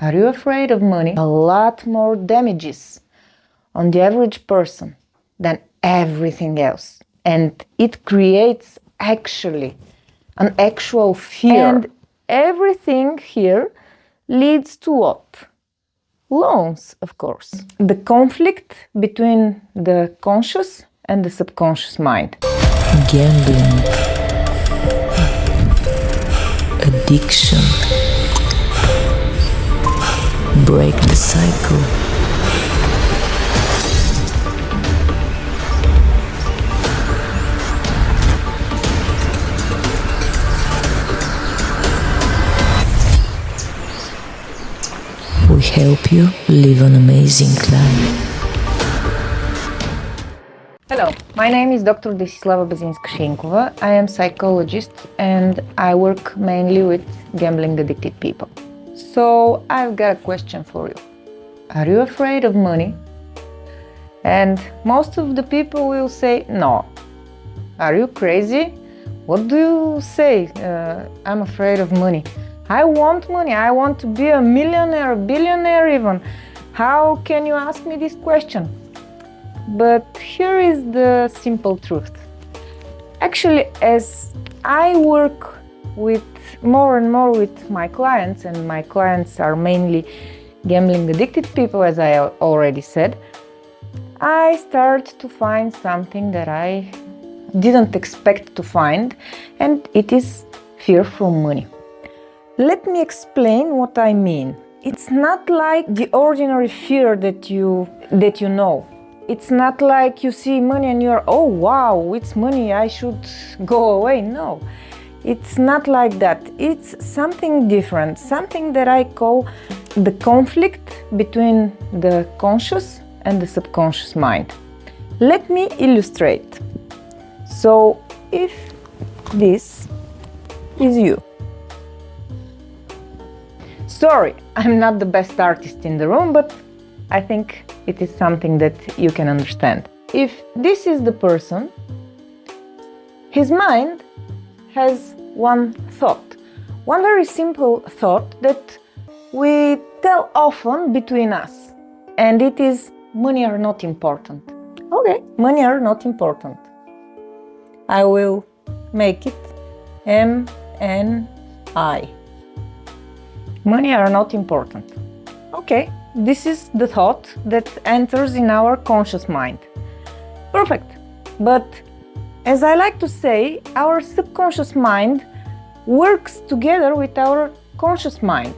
Are you afraid of money? A lot more damages on the average person than everything else. And it creates actually an actual fear. And everything here leads to what? Loans, of course. The conflict between the conscious and the subconscious mind. Gambling, addiction, break the cycle. We help you live an amazing life. Hello, my name is Dr. Desislava Bezinska-Sheinkova. I am psychologist and I work mainly with gambling addicted people. So I've got a question for you. Are you afraid of money? And most of the people will say no. Are you crazy? What do you say? I'm afraid of money. I want money. I want to be a millionaire, a billionaire even. How can you ask me this question? But here is the simple truth. Actually, as I work with more and more with my clients, and my clients are mainly gambling addicted people, as I already said, I start to find something that I didn't expect to find, and it is fear from money. Let me explain what I mean. It's not like the ordinary fear that you know. It's not like you see money and you're, oh wow, it's money, I should go away. No, it's not like that. It's something different, something that I call the conflict between the conscious and the subconscious mind. Let me illustrate. So, if this is you. Sorry, I'm not the best artist in the room, but I think it is something that you can understand. If this is the person, his mind has one thought, one very simple thought that we tell often between us, and it is money are not important. Okay, money are not important. I will make it M-N-I. Money are not important. Okay, this is the thought that enters in our conscious mind. Perfect. But as I like to say, our subconscious mind works together with our conscious mind.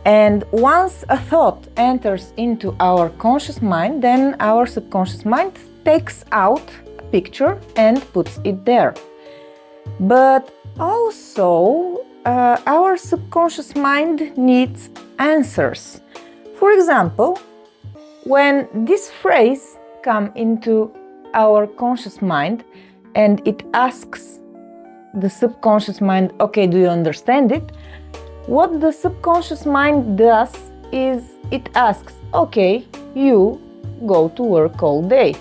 And once a thought enters into our conscious mind, then our subconscious mind takes out a picture and puts it there. But also, our subconscious mind needs answers. For example, when this phrase comes into our conscious mind and it asks the subconscious mind, okay, do you understand it? What the subconscious mind does is it asks, okay, you go to work all day.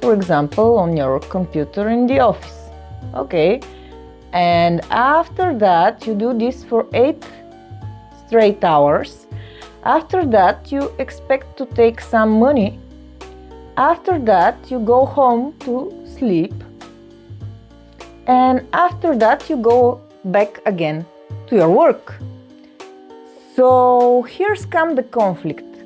For example, on your computer in the office. Okay. And after that, you do this for 8 straight hours. After that, you expect to take some money. After that, you go home to sleep. And after that, you go back again to your work. So here's come the conflict.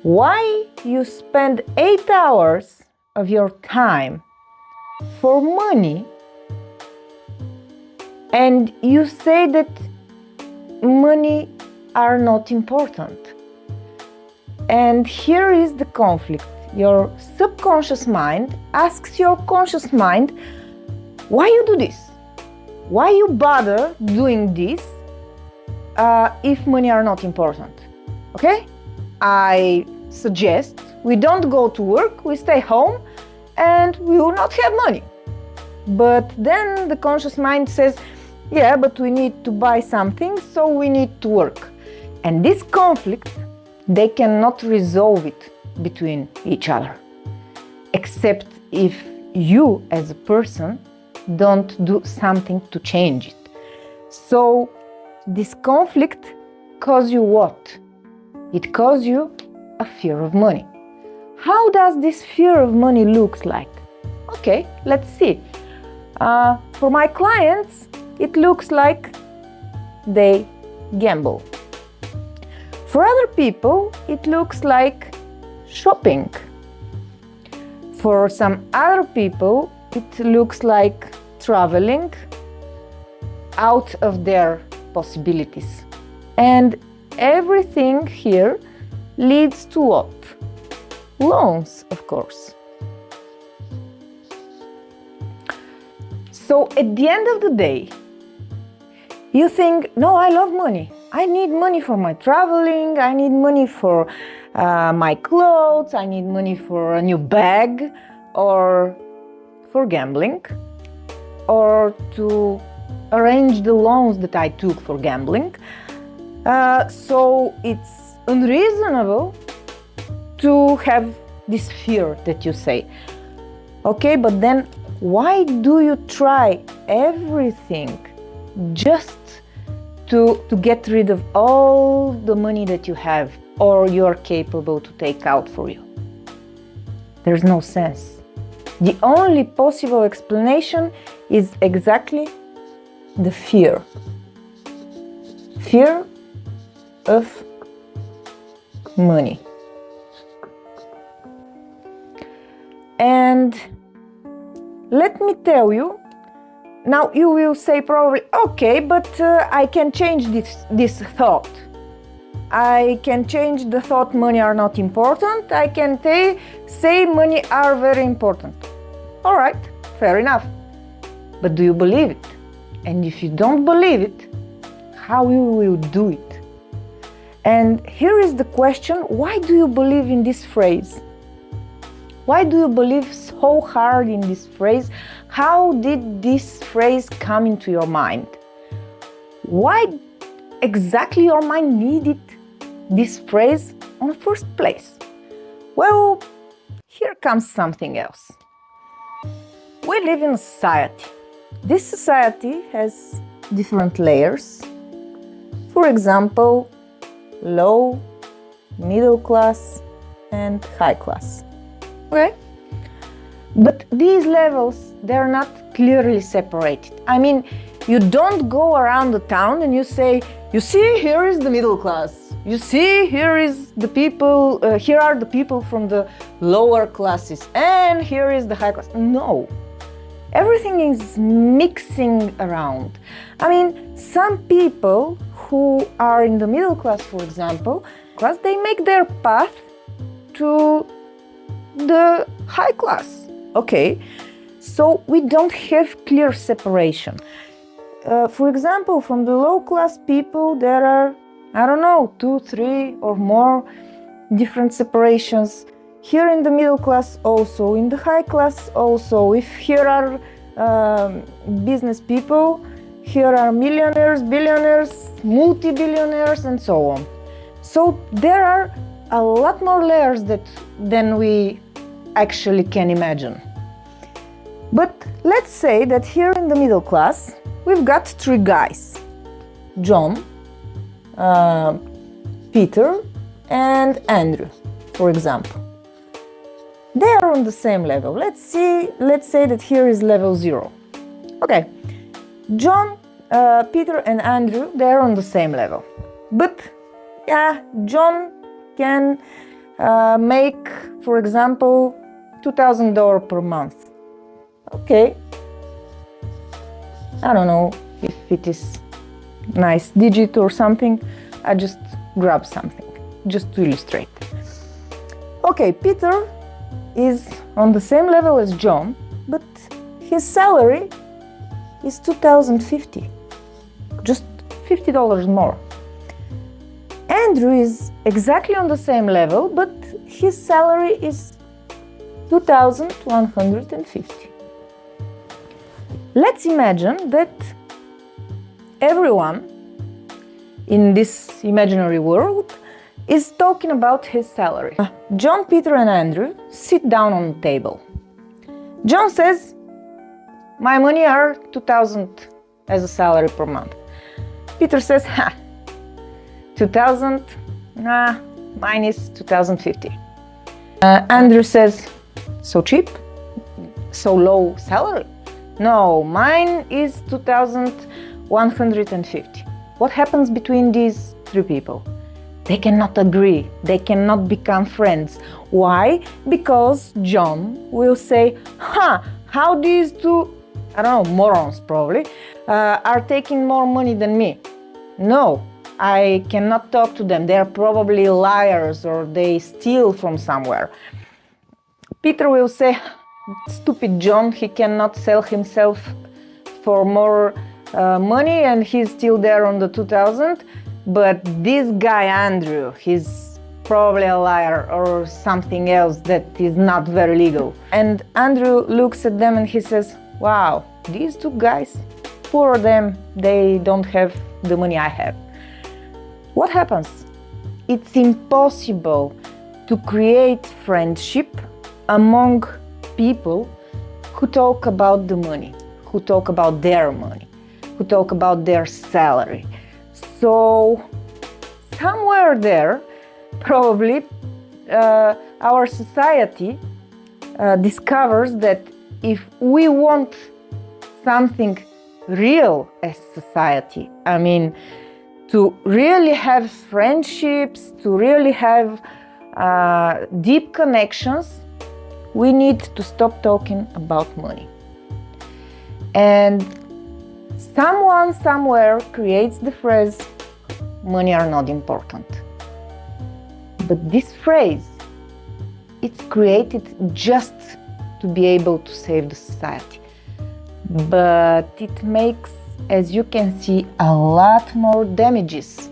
Why you spend 8 hours of your time for money, and you say that money are not important? And here is the conflict. Your subconscious mind asks your conscious mind, why you do this? Why you bother doing this if money are not important? Okay? I suggest we don't go to work, we stay home, and we will not have money. But then the conscious mind says, yeah, but we need to buy something, so we need to work. And this conflict, they cannot resolve it between each other, except if you as a person don't do something to change it. So this conflict cause you what? It causes you a fear of money. How does this fear of money looks like? Okay, let's see. For my clients, it looks like they gamble. For other people, it looks like shopping. For some other people, it looks like traveling out of their possibilities. And everything here leads to what? Loans, of course. So at the end of the day, you think, no, I love money. I need money for my traveling. I need money for my clothes. I need money for a new bag or for gambling or to arrange the loans that I took for gambling. So it's unreasonable to have this fear that you say. Okay, but then why do you try everything just to get rid of all the money that you have or you're capable to take out for you? There's no sense. The only possible explanation is exactly the fear. Fear of money. And let me tell you, now you will say probably, okay, but I can change this thought. I can change the thought money are not important. I can say money are very important. All right, fair enough. But do you believe it? And if you don't believe it, how you will do it? And here is the question, why do you believe in this phrase? Why do you believe so hard in this phrase? How did this phrase come into your mind? Why exactly your mind needed this phrase in the first place? Well, here comes something else. We live in a society. This society has different layers. For example, low, middle class, and high class. Okay? But these levels, they're not clearly separated. I mean, you don't go around the town and you say, you see, here is the middle class. You see, here is the people, here are the people from the lower classes, and here is the high class. No. Everything is mixing around. I mean, some people who are in the middle class, for example, they make their path to the high class. Okay, so we don't have clear separation. For example, from the low class people, there are, I don't know, 2, 3 or more different separations. Here in the middle class also, in the high class also. If here are business people, here are millionaires, billionaires, multi-billionaires, and so on. So there are a lot more layers than we actually can imagine. But let's say that here in the middle class, we've got 3 guys. John, Peter, and Andrew, for example. They are on the same level. Let's say that here is level 0. Okay, John, Peter, and Andrew, they are on the same level. But yeah, John can make, for example, $2,000 per month. Okay, I don't know if it is nice digit or something. I just grab something just to illustrate. Okay, Peter is on the same level as John, but his salary is $2,050, just $50 more. Andrew is exactly on the same level, but his salary is $2,150. Let's imagine that everyone in this imaginary world is talking about his salary. John, Peter, and Andrew sit down on the table. John says, my money are 2,000 as a salary per month. Peter says, 2000, mine is 2050. Andrew says, so cheap? So low salary? No, mine is 2150. What happens between these three people? They cannot agree, they cannot become friends. Why? Because John will say, how these two, I don't know, morons probably, are taking more money than me. No, I cannot talk to them. They're probably liars or they steal from somewhere. Peter will say, stupid John, he cannot sell himself for more money and he's still there on the 2000. But this guy, Andrew, he's probably a liar or something else that is not very legal. And Andrew looks at them and he says, wow, these two guys, poor them, they don't have the money I have. What happens? It's impossible to create friendship among people who talk about the money, who talk about their money, who talk about their salary. So somewhere there, probably our society discovers that if we want something real as society, I mean, to really have friendships, to really have deep connections, we need to stop talking about money. And someone somewhere creates the phrase, money are not important. But this phrase, it's created just to be able to save the society. But it makes, as you can see, a lot more damages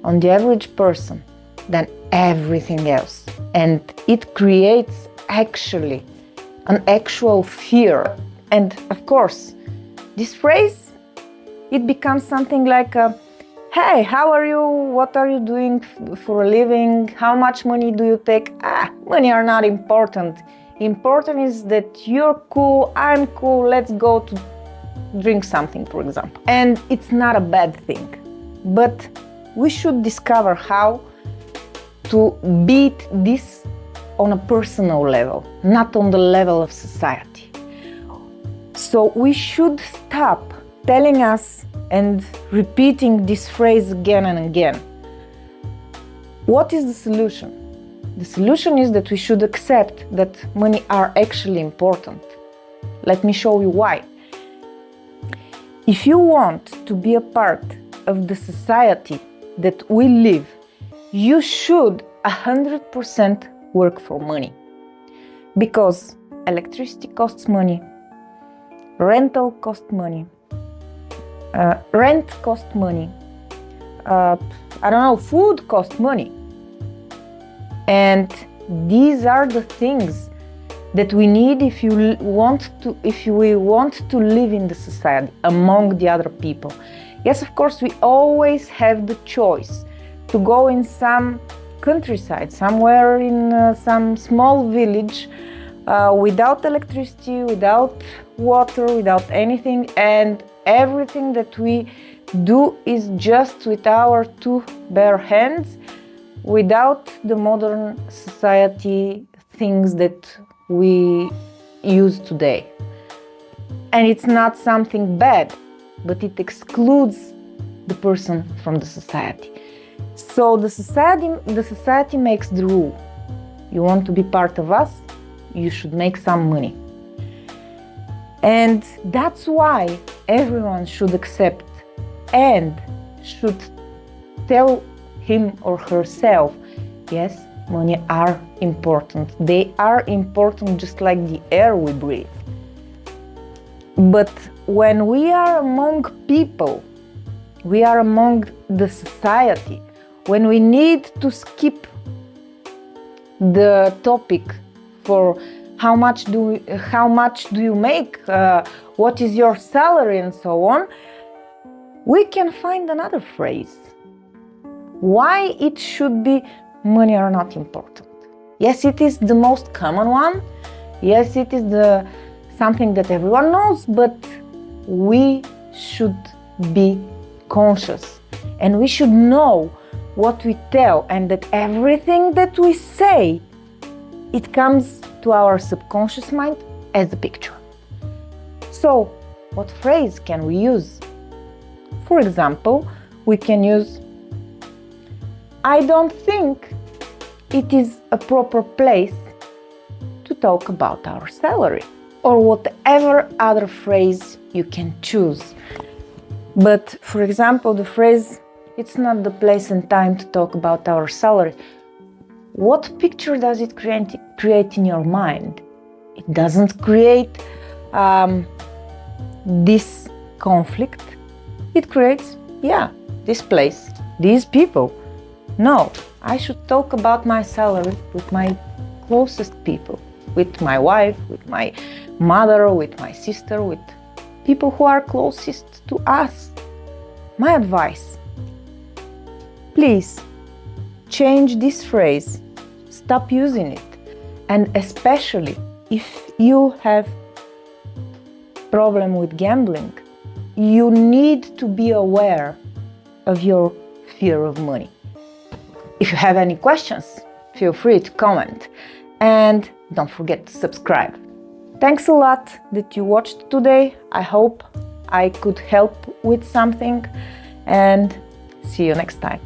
on the average person than everything else. And it creates actually an actual fear. And of course, this phrase, it becomes something like, hey, how are you? What are you doing for a living? How much money do you take? Money are not important. Important is that you're cool, I'm cool, let's go to drink something, for example. And it's not a bad thing, but we should discover how to beat this on a personal level, not on the level of society. So we should stop telling us and repeating this phrase again and again. What is the solution? The solution is that we should accept that money are actually important. Let me show you why. If you want to be a part of the society that we live, you should 100% work for money. Because electricity costs money, rental costs money, rent costs money, food costs money. And these are the things that we need if we want to live in the society among the other people. Yes, of course, we always have the choice to go in some countryside, somewhere in some small village without electricity, without water, without anything, and everything that we do is just with our two bare hands, without the modern society things that we use today. And it's not something bad, but it excludes the person from the society. So the society makes the rule. You want to be part of us, you should make some money. And that's why everyone should accept and should tell him or herself, yes, money are important. They are important just like the air we breathe. But when we are among people, we are among the society, when we need to skip the topic for how much do you make, what is your salary, and so on, we can find another phrase. Why it should be money are not important. Yes, it is the most common one. Yes, it is something that everyone knows, but we should be conscious and we should know what we tell and that everything that we say, it comes to our subconscious mind as a picture. So, what phrase can we use? For example, we can use, I don't think it is a proper place to talk about our salary, or whatever other phrase you can choose. But for example, the phrase, it's not the place and time to talk about our salary. What picture does it create in your mind? It doesn't create this conflict. It creates, this place, these people. No, I should talk about my salary with my closest people, with my wife, with my mother, with my sister, with people who are closest to us. My advice, please change this phrase, stop using it, and especially if you have problem with gambling, you need to be aware of your fear of money. If you have any questions, feel free to comment and don't forget to subscribe. Thanks a lot that you watched today. I hope I could help with something and see you next time.